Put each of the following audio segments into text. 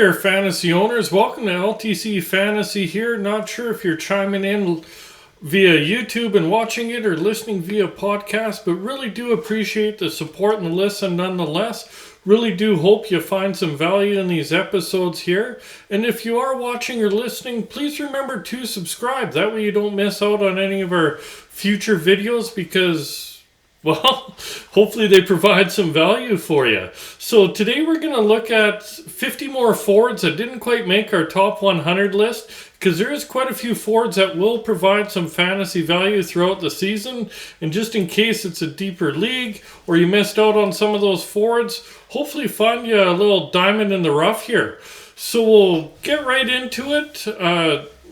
there, fantasy owners. Welcome to LTC Fantasy here. Not sure if you're chiming in via YouTube and watching it or listening via podcast, but really do appreciate the support and the listen nonetheless. Really do hope you find some value in these episodes here. And if you are watching or listening, please remember to subscribe. That way you don't miss out on any of our future videos because, well, hopefully they provide some value for you. So today we're going to look at 50 more forwards that didn't quite make our top 100 list, because there is quite a few forwards that will provide some fantasy value throughout the season. And just in case it's a deeper league or you missed out on some of those forwards, hopefully find you a little diamond in the rough here. So we'll get right into it.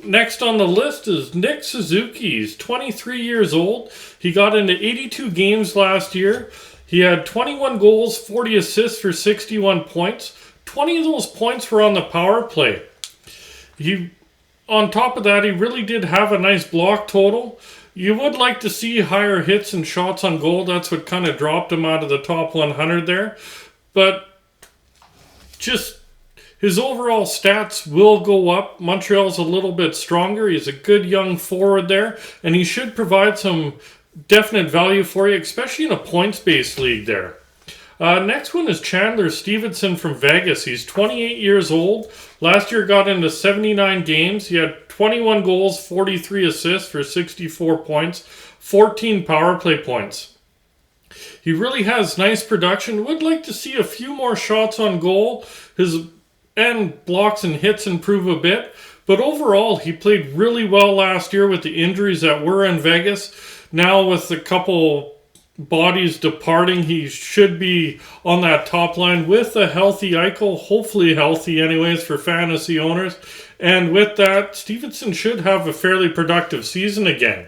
Next on the list is Nick Suzuki. He's 23 years old. He got into 82 games last year. He had 21 goals, 40 assists for 61 points. 20 of those points were on the power play. On top of that, he really did have a nice block total. You would like to see higher hits and shots on goal. That's what kind of dropped him out of the top 100 there. But just his overall stats will go up. Montreal's a little bit stronger. He's a good young forward there, and he should provide some definite value for you, especially in a points-based league there. Next one is Chandler Stevenson from Vegas. He's 28 years old. Last year got into 79 games. He had 21 goals, 43 assists for 64 points, 14 power play points. He really has nice production. Would like to see a few more shots on goal. His and blocks and hits improve a bit. But overall, he played really well last year with the injuries that were in Vegas. Now with a couple bodies departing, he should be on that top line with a healthy Eichel, hopefully healthy anyways for fantasy owners. And with that, Stevenson should have a fairly productive season again.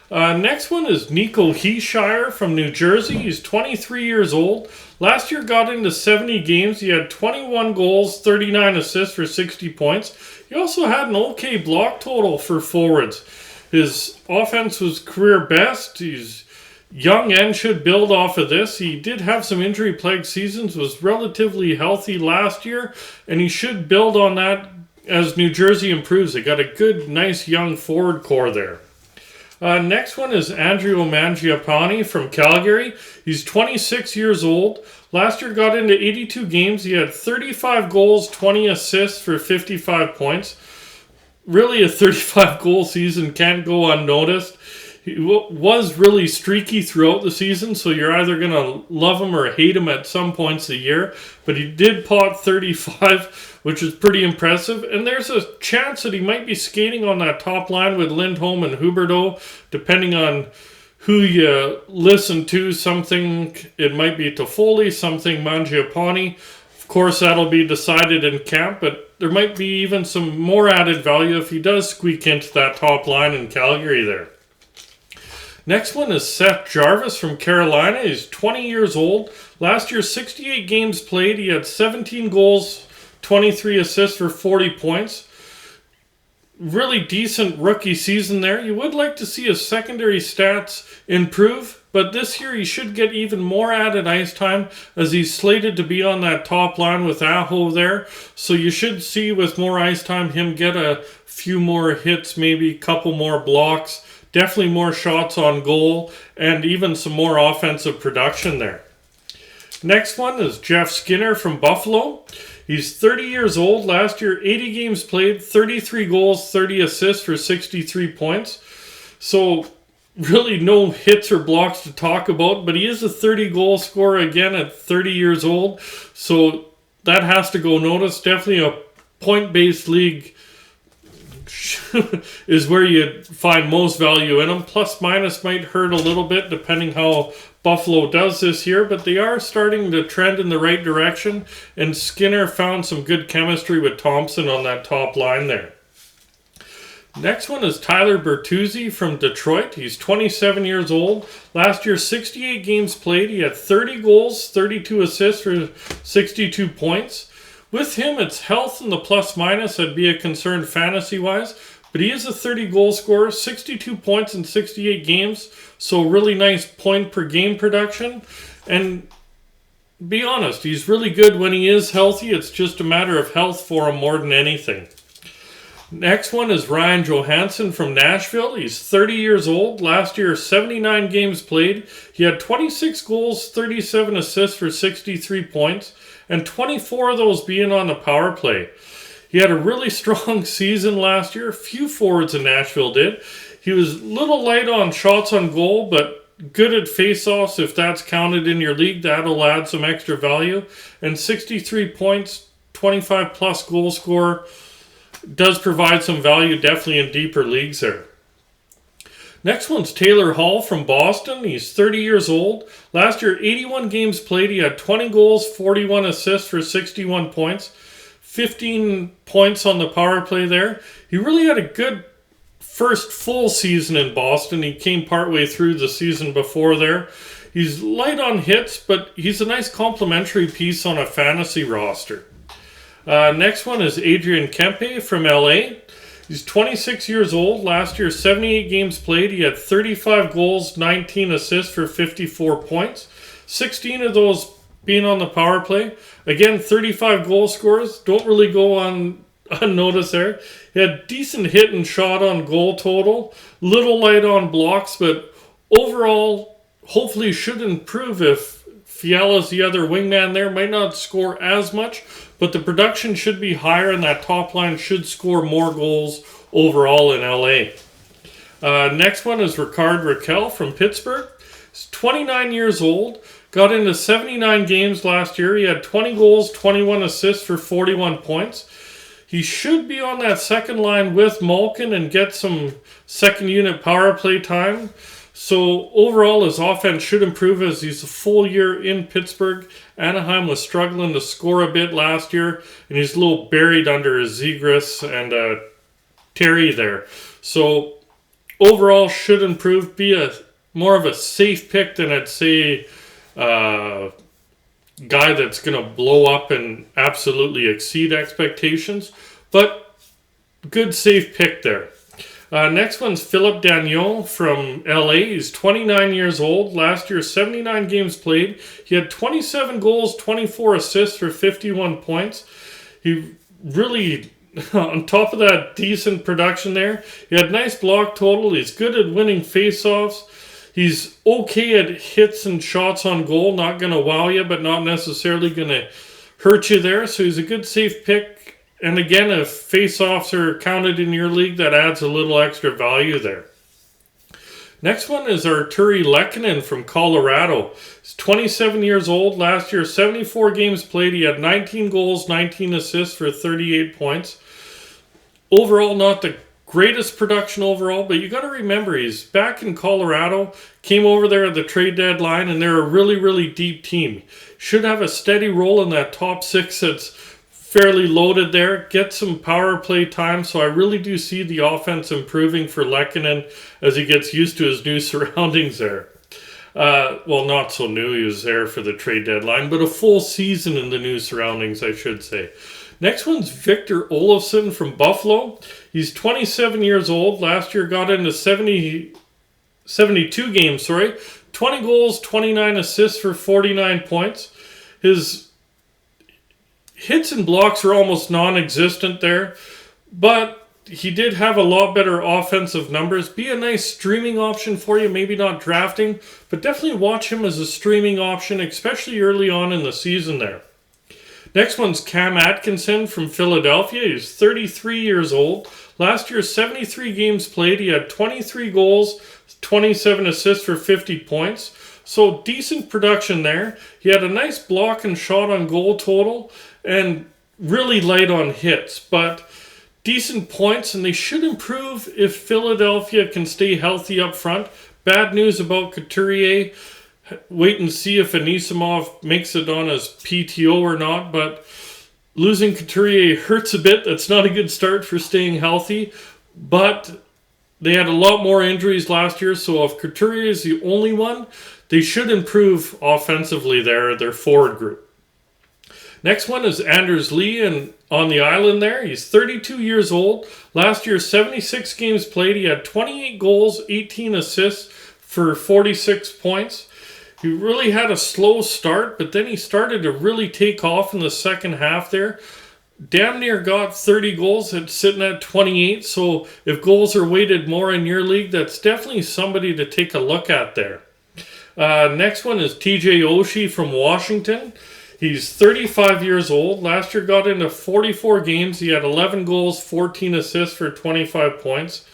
Next one is Nico Hischier from New Jersey. He's 23 years old. Last year got into 70 games. He had 21 goals, 39 assists for 60 points. He also had an okay block total for forwards. His offense was career best. He's young and should build off of this. He did have some injury-plagued seasons, was relatively healthy last year, and he should build on that as New Jersey improves. They got a good, nice young forward core there. Next one is Andrew Mangiapane from Calgary. He's 26 years old. Last year got into 82 games. He had 35 goals, 20 assists for 55 points. Really, a 35-goal season can't go unnoticed. He was really streaky throughout the season, so you're either going to love him or hate him at some points of the year. But he did pot 35, which is pretty impressive. And there's a chance that he might be skating on that top line with Lindholm and Huberdeau, depending on who you listen to. Something, it might be Toffoli, something Mangiapane. Of course, that'll be decided in camp, but there might be even some more added value if he does squeak into that top line in Calgary there. Next one is Seth Jarvis from Carolina. He's 20 years old. Last year, 68 games played. He had 17 goals, 23 assists for 40 points. Really decent rookie season there. You would like to see his secondary stats improve, but this year he should get even more added ice time as he's slated to be on that top line with Aho there. So you should see with more ice time him get a few more hits, maybe a couple more blocks. Definitely more shots on goal and even some more offensive production there. Next one is Jeff Skinner from Buffalo. He's 30 years old. Last year, 80 games played, 33 goals, 30 assists for 63 points. So really no hits or blocks to talk about, but he is a 30-goal scorer again at 30 years old. So that has to go noticed. Definitely a point-based league is where you find most value in them. Plus minus might hurt a little bit depending how Buffalo does this year, but they are starting to trend in the right direction, and Skinner found some good chemistry with Thompson on that top line there. Next one is Tyler Bertuzzi from Detroit. He's 27 years old. Last year, 68 games played. He had 30 goals, 32 assists for 62 points. With him, it's health and the plus-minus that'd be a concern fantasy-wise. But he is a 30-goal scorer, 62 points in 68 games. So really nice point-per-game production. And be honest, he's really good when he is healthy. It's just a matter of health for him more than anything. Next one is Ryan Johansson from Nashville. He's 30 years old. Last year, 79 games played. He had 26 goals, 37 assists for 63 points, and 24 of those being on the power play. He had a really strong season last year. Few forwards in Nashville did. He was a little light on shots on goal, but good at face-offs. If that's counted in your league, that'll add some extra value. And 63 points, 25-plus goal scorer, does provide some value definitely in deeper leagues there. Next one's Taylor Hall from Boston. He's 30 years old. Last year, 81 games played. He had 20 goals, 41 assists for 61 points. 15 points on the power play there. He really had a good first full season in Boston. He came partway through the season before there. He's light on hits, but he's a nice complementary piece on a fantasy roster. Next one is Adrian Kempe from LA. He's 26 years old. Last year, 78 games played. He had 35 goals, 19 assists for 54 points. 16 of those being on the power play. Again, 35 goal scorers. Don't really go unnoticed there. He had decent hit and shot on goal total. Little light on blocks, but overall, hopefully should improve if Fiala's the other wingman there. Might not score as much, but the production should be higher and that top line should score more goals overall in LA. Next one is Rickard Rakell from Pittsburgh. He's 29 years old. Got into 79 games last year. He had 20 goals, 21 assists for 41 points. He should be on that second line with Malkin and get some second unit power play time. So overall, his offense should improve as he's a full year in Pittsburgh. Anaheim was struggling to score a bit last year, and he's a little buried under Zegras and Terry there. So overall, should improve. Be a more of a safe pick than I'd say guy that's going to blow up and absolutely exceed expectations. But good safe pick there. Next one's Philip Dagnon from LA. He's 29 years old. Last year, 79 games played. He had 27 goals, 24 assists for 51 points. He really, on top of that decent production there, he had nice block total. He's good at winning faceoffs. He's okay at hits and shots on goal. Not going to wow you, but not necessarily going to hurt you there. So he's a good safe pick. And again, if face-offs are counted in your league, that adds a little extra value there. Next one is Arturi Lehkonen from Colorado. He's 27 years old. Last year, 74 games played. He had 19 goals, 19 assists for 38 points. Overall, not the greatest production overall, but you got to remember he's back in Colorado, came over there at the trade deadline, and they're a really, really deep team. Should have a steady role in that top six that's fairly loaded there. Get some power play time, so I really do see the offense improving for Lehkonen as he gets used to his new surroundings there. Well, not so new. He was there for the trade deadline, but a full season in the new surroundings, I should say. Next one's Victor Olofsson from Buffalo. He's 27 years old. Last year got into 72 games, 20 goals, 29 assists for 49 points. His hits and blocks are almost non-existent there, but he did have a lot better offensive numbers. Be a nice streaming option for you, maybe not drafting, but definitely watch him as a streaming option, especially early on in the season there. Next one's Cam Atkinson from Philadelphia. He's 33 years old. Last year, 73 games played. He had 23 goals, 27 assists for 50 points. So decent production there. He had a nice block and shot on goal total and really light on hits, but decent points, and they should improve if Philadelphia can stay healthy up front. Bad news about Couturier. Wait and see if Anisimov makes it on his PTO or not, but losing Couturier hurts a bit. That's not a good start for staying healthy, but they had a lot more injuries last year, so if Couturier is the only one, they should improve offensively there, their forward group. Next one is Anders Lee and on the island there. He's 32 years old. Last year, 76 games played. He had 28 goals, 18 assists for 46 points. He really had a slow start, but then he started to really take off in the second half there. Damn near got 30 goals. It's sitting at 28. So if goals are weighted more in your league, that's definitely somebody to take a look at there. Next one is TJ Oshie from Washington. He's 35 years old. Last year got into 44 games. He had 11 goals, 14 assists for 25 points.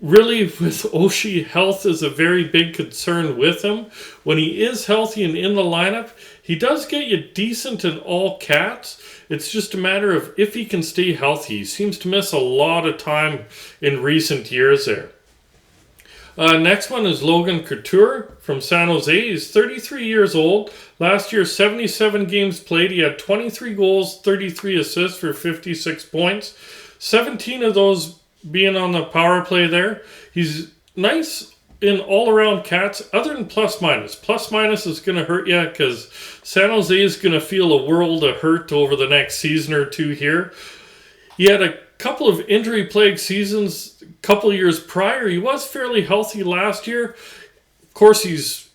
Really, with Oshie, health is a very big concern with him. When he is healthy and in the lineup, he does get you decent in all cats. It's just a matter of if he can stay healthy. He seems to miss a lot of time in recent years there. Next one is Logan Couture from San Jose. He's 33 years old. Last year, 77 games played. He had 23 goals, 33 assists for 56 points. 17 of those being on the power play there. He's nice in all-around cats, other than plus-minus. Plus-minus is going to hurt you because San Jose is going to feel a world of hurt over the next season or two here. He had a couple of injury-plagued seasons a couple years prior. He was fairly healthy last year. Of course, he's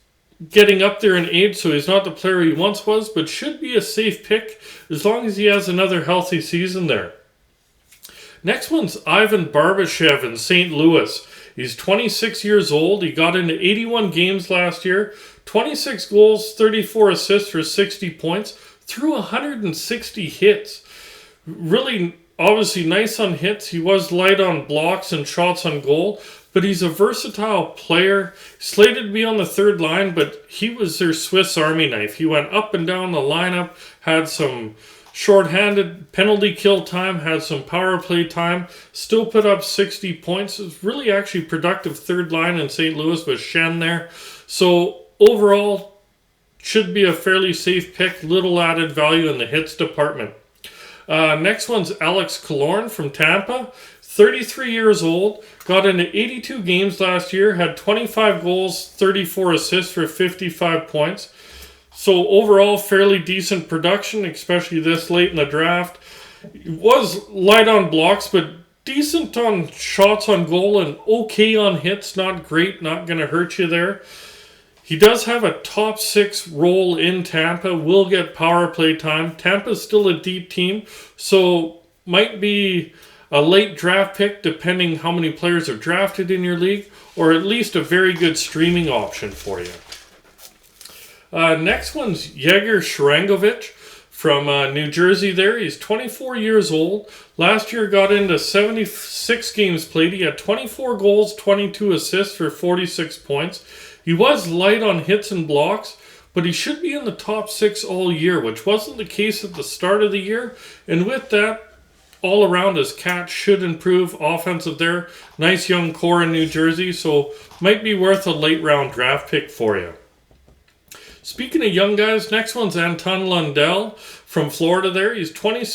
getting up there in age, so he's not the player he once was, but should be a safe pick as long as he has another healthy season there. Next one's Ivan Barbashev in St. Louis. He's 26 years old. He got into 81 games last year, 26 goals, 34 assists for 60 points, through 160 hits. Really, obviously nice on hits. He was light on blocks and shots on goal, but he's a versatile player. Slated to be on the third line, but he was their Swiss Army knife. He went up and down the lineup, had some shorthanded penalty kill time, had some power play time, still put up 60 points. It's really actually productive third line in St. Louis with Shen there. So overall, should be a fairly safe pick, little added value in the hits department. Next one's Alex Killorn from Tampa. 33 years old, got into 82 games last year, had 25 goals, 34 assists for 55 points. So overall, fairly decent production, especially this late in the draft. He was light on blocks, but decent on shots on goal and okay on hits. Not great, not going to hurt you there. He does have a top 6 role in Tampa, will get power play time. Tampa's still a deep team, so might be a late draft pick depending how many players are drafted in your league, or at least a very good streaming option for you. Next one's Yegor Sharangovich from New Jersey there. He's 24 years old. Last year got into 76 games played. He had 24 goals, 22 assists for 46 points. He was light on hits and blocks, but he should be in the top 6 all year, which wasn't the case at the start of the year. And with that, all around his catch should improve. Offensive there. Nice young core in New Jersey, so might be worth a late round draft pick for you. Speaking of young guys, next one's Anton Lundell from Florida there. He's 20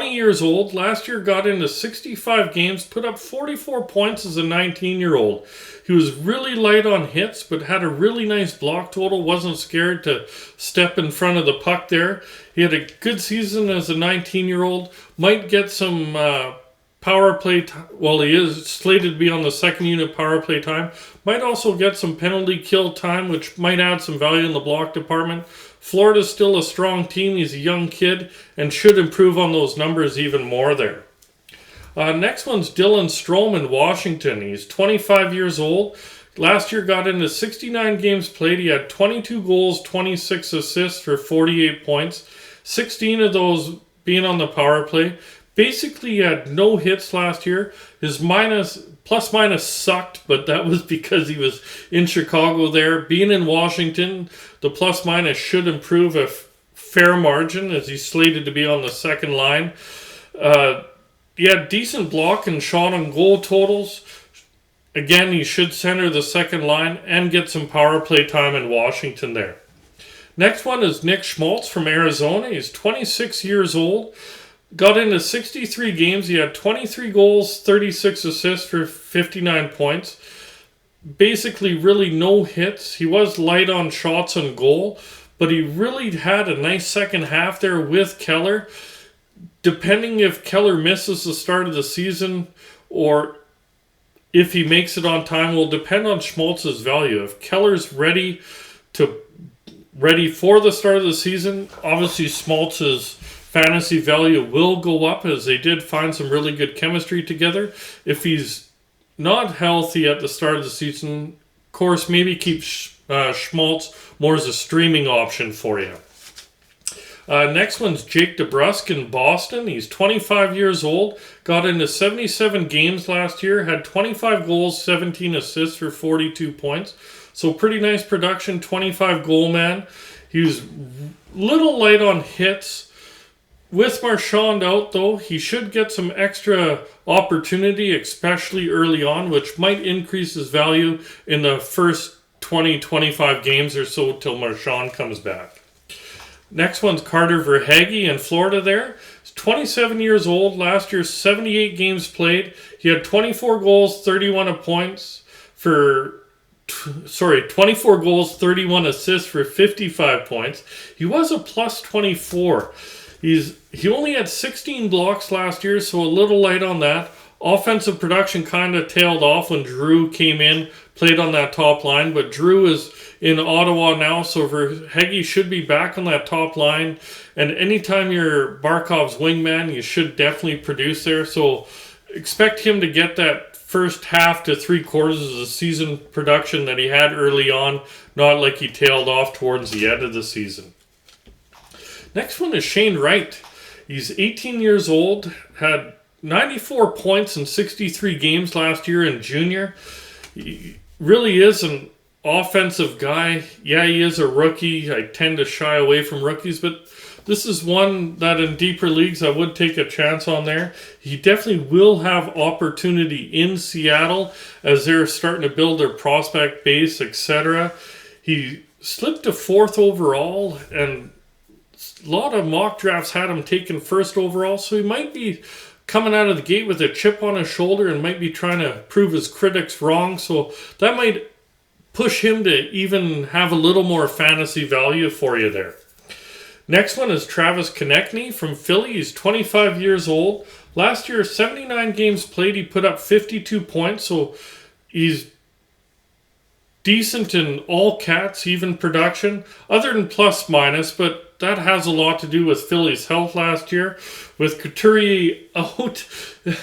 years old. Last year got into 65 games, put up 44 points as a 19-year-old. He was really light on hits, but had a really nice block total. Wasn't scared to step in front of the puck there. He had a good season as a 19-year-old. Might get some power play time. Well, he is slated to be on the second unit power play time. Might also get some penalty kill time, which might add some value in the block department. Florida's still a strong team. He's a young kid and should improve on those numbers even more there. Next one's Dylan Strome in Washington. He's 25 years old. Last year got into 69 games played. He had 22 goals, 26 assists for 48 points. 16 of those being on the power play. Basically, he had no hits last year. His plus-minus sucked, but that was because he was in Chicago there. Being in Washington, the plus-minus should improve a fair margin as he's slated to be on the second line. He had decent block and shot on goal totals. Again, he should center the second line and get some power play time in Washington there. Next one is Nick Schmaltz from Arizona. He's 26 years old. Got into 63 games. He had 23 goals, 36 assists for 59 points. Basically, really no hits. He was light on shots and goal, but he really had a nice second half there with Keller. Depending if Keller misses the start of the season or if he makes it on time will depend on Schmaltz's value. If Keller's ready for the start of the season, obviously Schmaltz's fantasy value will go up, as they did find some really good chemistry together. If he's not healthy at the start of the season, of course, maybe keep Schmaltz more as a streaming option for you. Next one's Jake DeBrusk in Boston. He's 25 years old, got into 77 games last year, had 25 goals, 17 assists for 42 points. So pretty nice production, 25 goal man. He was little light on hits. With Marchand out, though, he should get some extra opportunity, especially early on, which might increase his value in the first 20-25 games or so till Marchand comes back. Next one's Carter Verhaeghe in Florida there. He's 27 years old. Last year, 78 games played. He had 24 goals, 31 points for... 24 goals, 31 assists for 55 points. He was a plus 24. He only had 16 blocks last year, so a little light on that. Offensive production kind of tailed off when Drew came in, played on that top line, but Drew is in Ottawa now, so Verhaeghe should be back on that top line. And anytime you're Barkov's wingman, you should definitely produce there. So expect him to get that first half to 3/4 of the season production that he had early on, not like he tailed off towards the end of the season. Next one is Shane Wright. He's 18 years old, had 94 points in 63 games last year in junior. He really is an offensive guy. Yeah, he is a rookie. I tend to shy away from rookies, but this is one that in deeper leagues I would take a chance on there. He definitely will have opportunity in Seattle as they're starting to build their prospect base, etc. He slipped to 4th overall, and a lot of mock drafts had him taken 1st overall, so he might be coming out of the gate with a chip on his shoulder and might be trying to prove his critics wrong. So that might push him to even have a little more fantasy value for you there. Next one is Travis Konechny from Philly. He's 25 years old. Last year, 79 games played. He put up 52 points, so he's decent in all cats, even production, other than plus minus, but that has a lot to do with Philly's health last year, with Couturier out,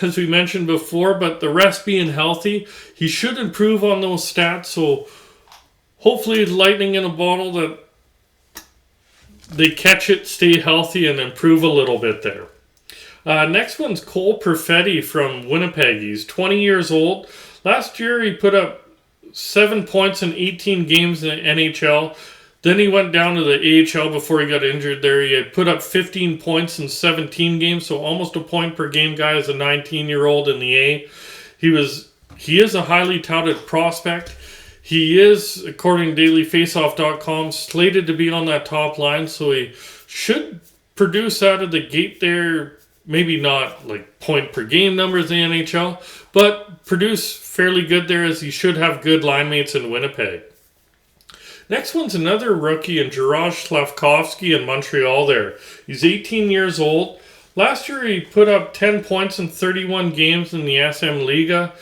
as we mentioned before, but the rest being healthy, he should improve on those stats, so hopefully lightning in a bottle that they catch it, stay healthy, and improve a little bit there. Next one's Cole Perfetti from Winnipeg. He's 20 years old. Last year he put up 7 points in 18 games in the NHL. Then he went down to the AHL before he got injured there. He had put up 15 points in 17 games, so almost a point per game guy as a 19-year-old in the A. He is a highly touted prospect. He is, according to dailyfaceoff.com, slated to be on that top line, so he should produce out of the gate there. Maybe not like point per game numbers in the NHL, but produce fairly good there, as he should have good line mates in Winnipeg. Next one's another rookie in Juraj Slavkovsky in Montreal there. He's 18 years old. Last year he put up 10 points in 31 games in the SM Liga.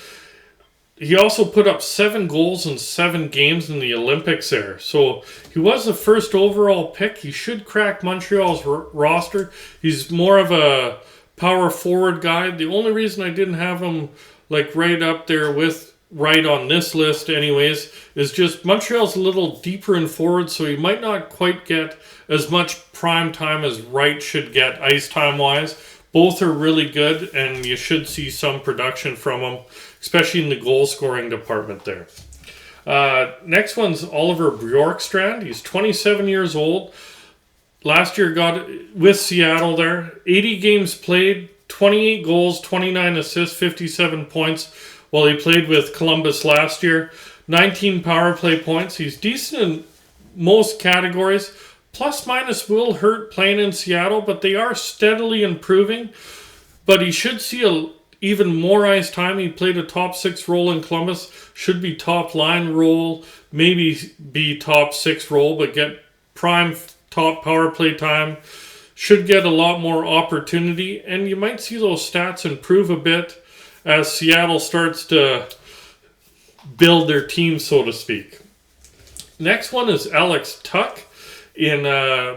He also put up 7 goals in 7 games in the Olympics there. So he was the 1st overall pick. He should crack Montreal's roster. He's more of a power forward guy. The only reason I didn't have him like right up there with Right on this list anyways is just Montreal's a little deeper in forward, so he might not quite get as much prime time as Wright should get ice time wise. Both are really good, and you should see some production from them, especially in the goal scoring department there. Next one's Oliver Bjorkstrand. He's 27 years old. Last year got with Seattle there. 80 games played, 28 goals, 29 assists, 57 points. While he played with Columbus last year, 19 power play points. He's decent in most categories. Plus minus will hurt playing in Seattle, but they are steadily improving. But he should see even more ice time. He played a top 6 role in Columbus. Should be top line role, maybe be top 6 role, but get prime top power play time. Should get a lot more opportunity, and you might see those stats improve a bit as Seattle starts to build their team, so to speak. Next one is Alex Tuck in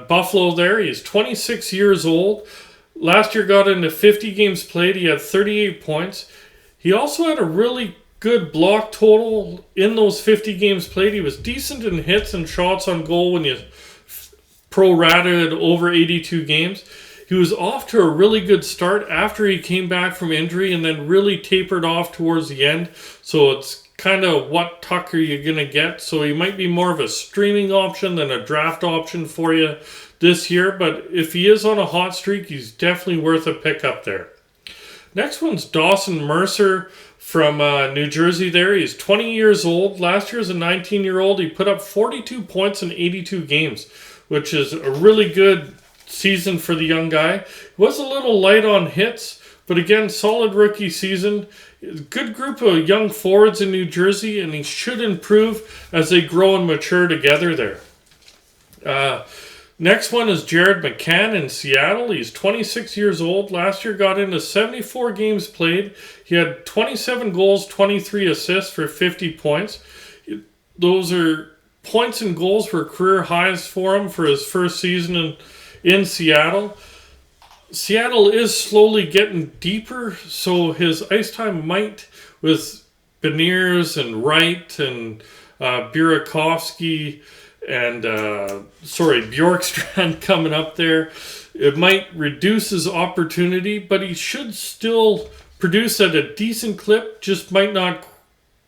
Buffalo there. He's 26 years old. Last year got into 50 games played. He had 38 points. He also had a really good block total in those 50 games played. He was decent in hits and shots on goal when you pro-rated over 82 games. He was off to a really good start after he came back from injury and then really tapered off towards the end. So it's kind of what Tuck are you going to get. So he might be more of a streaming option than a draft option for you this year. But if he is on a hot streak, he's definitely worth a pickup there. Next one's Dawson Mercer from New Jersey there. He's 20 years old. Last year as a 19-year-old, he put up 42 points in 82 games, which is a really good season for the young guy. He was a little light on hits, but again, solid rookie season. Good group of young forwards in New Jersey, and he should improve as they grow and mature together there. Next one is Jared McCann in Seattle. He's 26 years old. Last year got into 74 games played. He had 27 goals, 23 assists for 50 points. Those are points and goals were career highs for him for his first season in Seattle. Seattle is slowly getting deeper, so his ice time might, with Beniers and Wright and Burakovsky and Bjorkstrand coming up there, it might reduce his opportunity, but he should still produce at a decent clip, just might not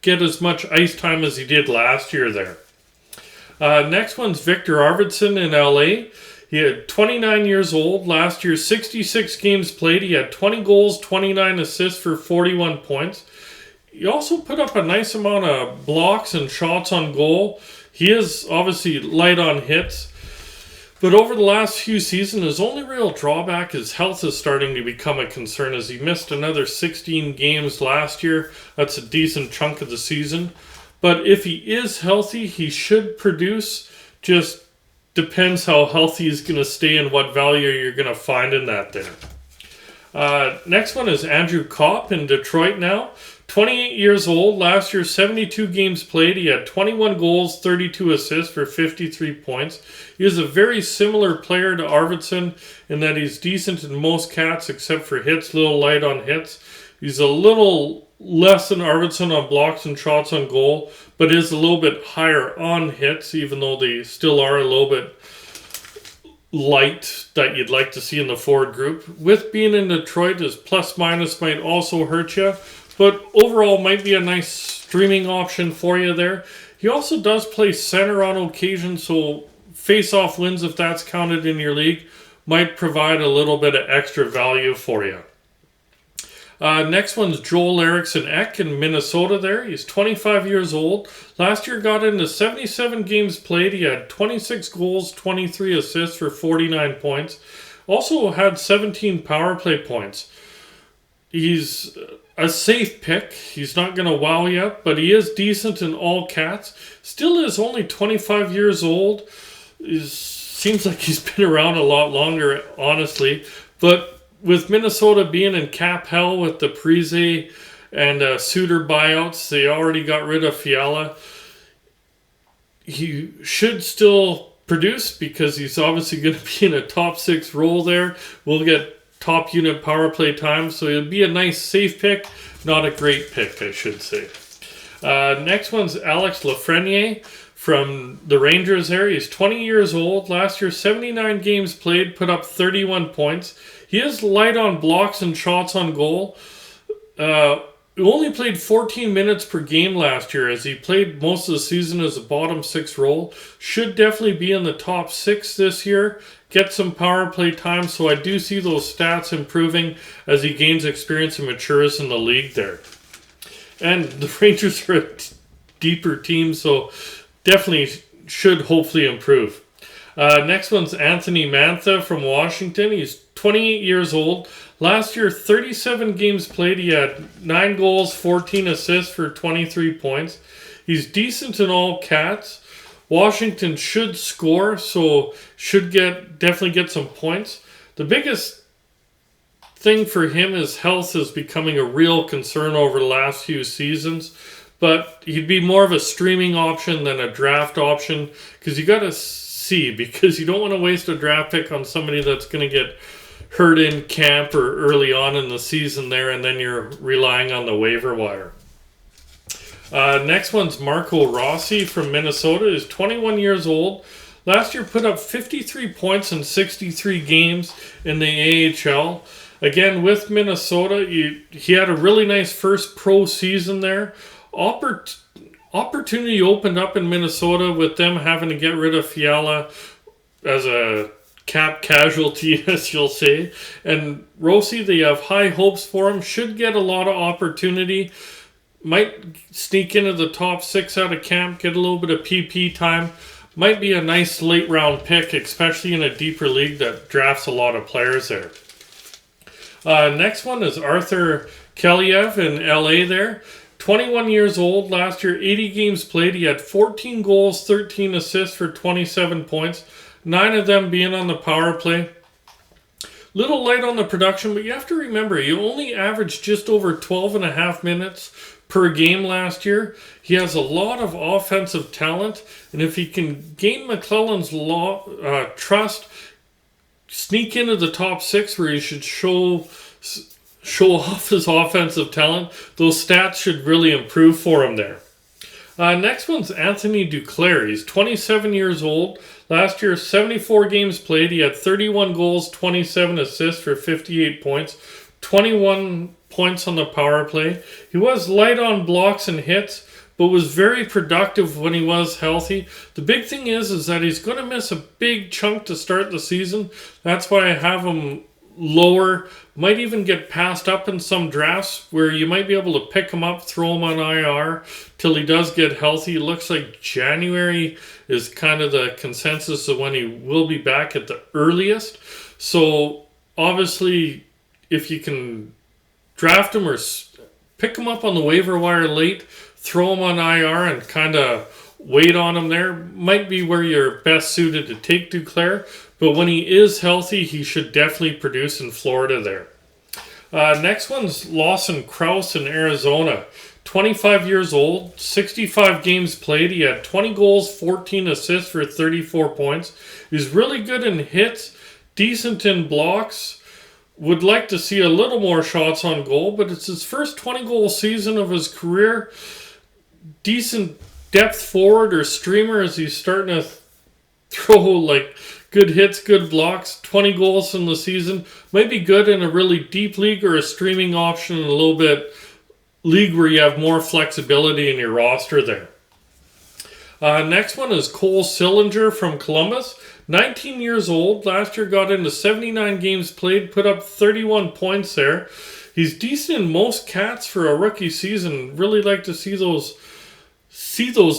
get as much ice time as he did last year there. Next one's Victor Arvidsson in LA. He had 29 years old. Last year, 66 games played. He had 20 goals, 29 assists for 41 points. He also put up a nice amount of blocks and shots on goal. He is obviously light on hits. But over the last few seasons, his only real drawback is health is starting to become a concern as he missed another 16 games last year. That's a decent chunk of the season. But if he is healthy, he should produce. Just depends how healthy he's going to stay and what value you're going to find in that there. Next one is Andrew Copp in Detroit now. 28 years old. Last year, 72 games played. He had 21 goals, 32 assists for 53 points. He is a very similar player to Arvidsson in that he's decent in most cats except for hits, little light on hits. He's a little less than Arvidsson on blocks and shots on goal, but is a little bit higher on hits, even though they still are a little bit light that you'd like to see in the forward group. With being in Detroit, his plus minus might also hurt you, but overall might be a nice streaming option for you there. He also does play center on occasion, so face-off wins, if that's counted in your league, might provide a little bit of extra value for you. Next one's Joel Eriksson Ek in Minnesota there. He's 25 years old. Last year got into 77 games played. He had 26 goals, 23 assists for 49 points. Also had 17 power play points. He's a safe pick. He's not going to wow you, but he is decent in all cats. Still is only 25 years old. Seems like he's been around a lot longer, honestly. But with Minnesota being in cap hell with the Parise and Suter buyouts, they already got rid of Fiala. He should still produce because he's obviously going to be in a top 6 role there. We'll get top unit power play time, so it'll be a nice safe pick, not a great pick, I should say. Next one's Alex Lafreniere from the Rangers there. He's 20 years old. Last year, 79 games played, put up 31 points. He is light on blocks and shots on goal. He only played 14 minutes per game last year as he played most of the season as a bottom 6 role. Should definitely be in the top 6 this year. Get some power play time, so I do see those stats improving as he gains experience and matures in the league there. And the Rangers are a deeper team, so definitely should hopefully improve. Next one's Anthony Mantha from Washington. He's 28 years old. Last year, 37 games played. He had 9 goals, 14 assists for 23 points. He's decent in all cats. Washington should score, so should definitely get some points. The biggest thing for him is health is becoming a real concern over the last few seasons. but he'd be more of a streaming option than a draft option, because you got to see, because you don't want to waste a draft pick on somebody that's going to get hurt in camp or early on in the season there, and then you're relying on the waiver wire. Next one's Marco Rossi from Minnesota. He's 21 years old. Last year put up 53 points in 63 games in the AHL. Again, with Minnesota, he had a really nice first pro season there. Opportunity opened up in Minnesota with them having to get rid of Fiala as a cap casualty, as you'll say. And Rossi, they have high hopes for him. Should get a lot of opportunity. Might sneak into the top 6 out of camp, get a little bit of PP time. Might be a nice late round pick, especially in a deeper league that drafts a lot of players there. Next one is Arthur Kaliev in LA there. 21 years old. Last year, 80 games played. He had 14 goals, 13 assists for 27 points. 9 of them being on the power play. Little light on the production, but you have to remember, he only averaged just over 12 and a half minutes per game last year. He has a lot of offensive talent, and if he can gain McClellan's trust, sneak into the top 6 where he should show off his offensive talent, those stats should really improve for him there. Next one's Anthony Duclair. He's 27 years old. Last year, 74 games played. He had 31 goals, 27 assists for 58 points, 21 points on the power play. He was light on blocks and hits, but was very productive when he was healthy. The big thing is that he's going to miss a big chunk to start the season. That's why I have him lower. Might even get passed up in some drafts where you might be able to pick him up, throw him on IR till he does get healthy. It looks like January is kind of the consensus of when he will be back at the earliest. So obviously, if you can draft him or pick him up on the waiver wire late, throw him on IR and kind of wait on him there, might be where you're best suited to take Duclair. But when he is healthy, he should definitely produce in Florida there. Next one's Lawson Krause in Arizona. 25 years old, 65 games played. He had 20 goals, 14 assists for 34 points. He's really good in hits, decent in blocks. Would like to see a little more shots on goal, but it's his first 20-goal season of his career. Decent depth forward or streamer as he's starting to throw like good hits, good blocks, 20 goals in the season. Might be good in a really deep league or a streaming option in a little bit league where you have more flexibility in your roster there. Next one is Cole Sillinger from Columbus. 19 years old. Last year got into 79 games played, put up 31 points there. He's decent in most cats for a rookie season. Really like to see those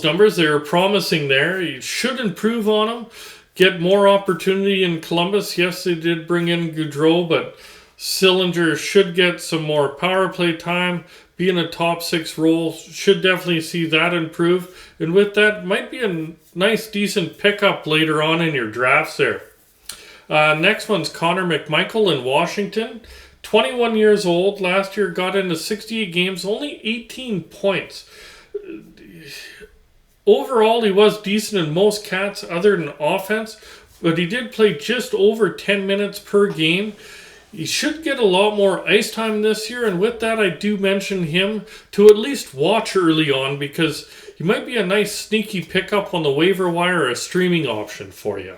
numbers. They're promising there. He should improve on them. Get more opportunity in Columbus. Yes, they did bring in Gaudreau, but Sillinger should get some more power play time. Be in a top 6 role. Should definitely see that improve. And with that, might be a nice, decent pickup later on in your drafts there. Next one's Connor McMichael in Washington. 21 years old. Last year got into 68 games, only 18 points. Overall, he was decent in most cats other than offense, but he did play just over 10 minutes per game. He should get a lot more ice time this year, and with that, I do mention him to at least watch early on because he might be a nice sneaky pickup on the waiver wire or a streaming option for you.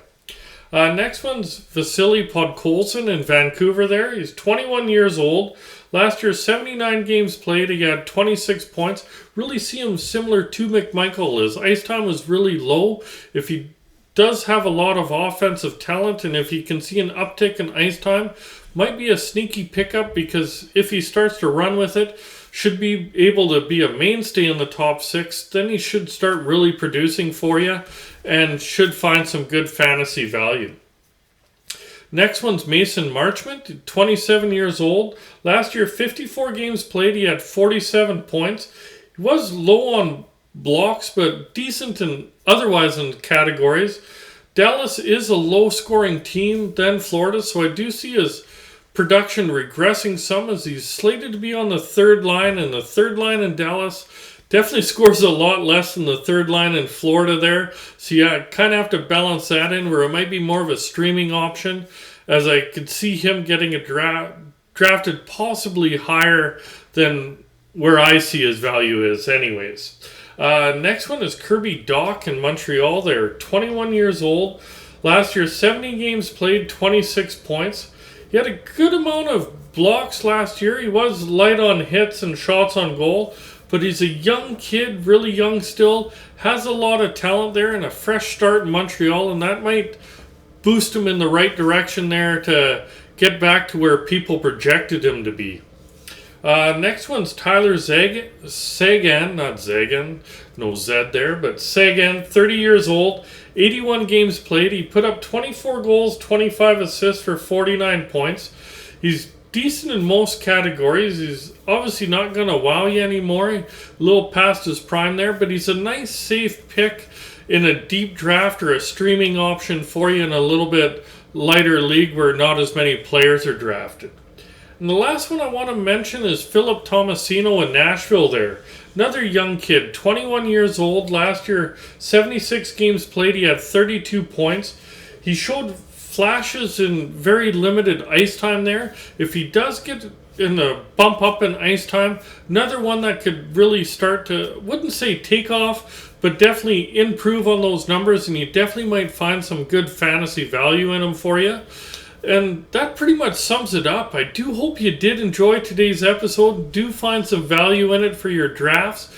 Next one's Vasily Podkolzin in Vancouver there. He's 21 years old. Last year, 79 games played. He had 26 points. Really see him similar to McMichael. His ice time was really low. If he does have a lot of offensive talent, and if he can see an uptick in ice time, might be a sneaky pickup because if he starts to run with it, should be able to be a mainstay in the top 6. Then he should start really producing for you and should find some good fantasy value. Next one's Mason Marchment, 27 years old. Last year, 54 games played. He had 47 points. He was low on blocks, but decent in otherwise in categories. Dallas is a low-scoring team than Florida, so I do see his production regressing some as he's slated to be on the third line, and the third line in Dallas Definitely scores a lot less than the third line in Florida there. So yeah, kind of have to balance that in where it might be more of a streaming option, as I could see him getting drafted possibly higher than where I see his value is anyways. Next one is Kirby Dach in Montreal. They're 21 years old. Last year, 70 games played, 26 points. He had a good amount of blocks last year. He was light on hits and shots on goal, but he's a young kid, really young still, has a lot of talent there and a fresh start in Montreal, and that might boost him in the right direction there to get back to where people projected him to be. Next one's Tyler Seguin, not Zagan, no Z there, but Seguin, 30 years old, 81 games played. He put up 24 goals, 25 assists for 49 points. He's decent in most categories. He's obviously not going to wow you anymore. A little past his prime there, but he's a nice, safe pick in a deep draft or a streaming option for you in a little bit lighter league where not as many players are drafted. And the last one I want to mention is Philip Tomasino in Nashville there. Another young kid, 21 years old. Last year, 76 games played. He had 32 points. He showed flashes in very limited ice time there. If he does get in the bump up in ice time, another one that could really start to, wouldn't say take off, but definitely improve on those numbers, and you definitely might find some good fantasy value in him for you. And that pretty much sums it up. I do hope you did enjoy today's episode. Do find some value in it for your drafts.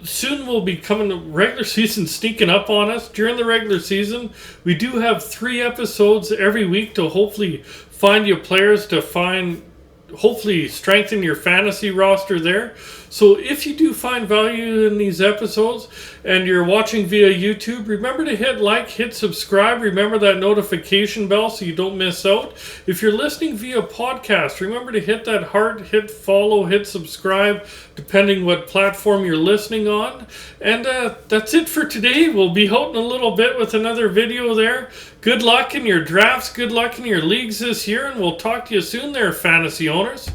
Soon we'll be coming to regular season sneaking up on us. During the regular season, we do have 3 episodes every week to hopefully find you players to hopefully strengthen your fantasy roster there. So if you do find value in these episodes and you're watching via YouTube, remember to hit like, hit subscribe, remember that notification bell so you don't miss out. If you're listening via podcast, remember to hit that heart, hit follow, hit subscribe, depending what platform you're listening on. And that's it for today. We'll be out in a little bit with another video there. Good luck in your drafts, good luck in your leagues this year, and we'll talk to you soon there, fantasy owners.